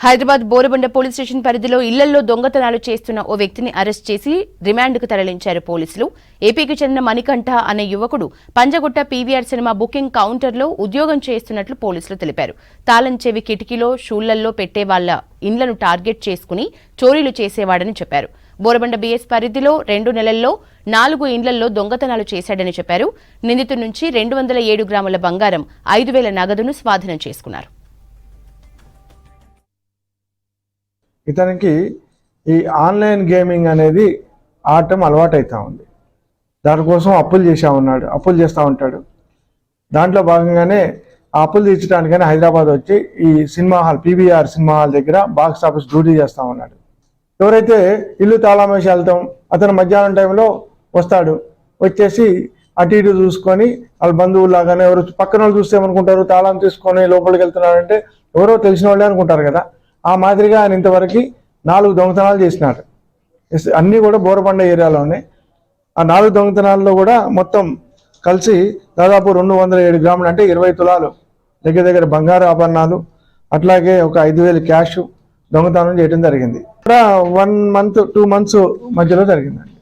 Hyderabad Borabanda police station పరిధిలో ఇళ్లలో దొంగతనాలు చేస్తున్న ఓ వ్యక్తిని అరెస్ట్ చేసి రిమాండ్కు తరలించారు పోలీసులు. ఏపీకి చెందిన మణికంఠ అనే యువకుడు పంజగుట్ట పీవీఆర్ సినిమా బుకింగ్ కౌంటర్లో ఉద్యోగం చేస్తున్నట్లు పోలీసులు తెలిపారు. తాళం చెవి కిటికీలో షూళ్లలో పెట్టే వాళ్ల ఇండ్లను టార్గెట్ చేసుకుని చోరీలు చేసేవాడని చెప్పారు. బోరబండ బీఎస్ పరిధిలో 2 నెలల్లో 4 ఇండ్లలో దొంగతనాలు చేశాడని చెప్పారు. నిందితుడి నుంచి 207 గ్రాముల బంగారం, 5,000 నగదును స్వాధీనం చేసుకున్నారు. ఇతనికి ఈ ఆన్లైన్ గేమింగ్ అనేది ఆడటం అలవాటైతా ఉంది. దానికోసం అప్పులు చేస్తూ ఉంటాడు. దాంట్లో భాగంగానే ఆ అప్పులు తీర్చడానికని హైదరాబాద్ వచ్చి ఈ cinema hall PVR cinema hall దగ్గర బాక్స్ ఆఫీస్ డ్యూటీ చేస్తూ ఉన్నాడు. ఎవరైతే ఇల్లు తాళం వేసి వెళ్తాం అతను మధ్యాహ్నం టైంలో వస్తాడు. వచ్చేసి అటు ఇటు చూసుకొని వాళ్ళ బంధువులాగానే ఎవరు పక్కన వాళ్ళు చూస్తే ఏమనుకుంటారు, తాళం తీసుకొని లోపలికి వెళ్తున్నాడంటే ఎవరో తెలిసిన వాళ్ళే అనుకుంటారు కదా. ఆ మాదిరిగా ఆయన ఇంతవరకు 4 దొంగతనాలు చేసినాడు. అన్నీ కూడా బోరబండ ఏరియాలోనే. ఆ 4 దొంగతనాల్లో కూడా మొత్తం కలిసి దాదాపు 207 గ్రాములు అంటే 20 తులాలు దగ్గర బంగారు ఆభరణాలు, అట్లాగే ఒక 5,000 క్యాష్ దొంగతనం చేయడం జరిగింది. ఇక్కడ 1 మంత్ 2 మంత్స్ మధ్యలో జరిగిందండి.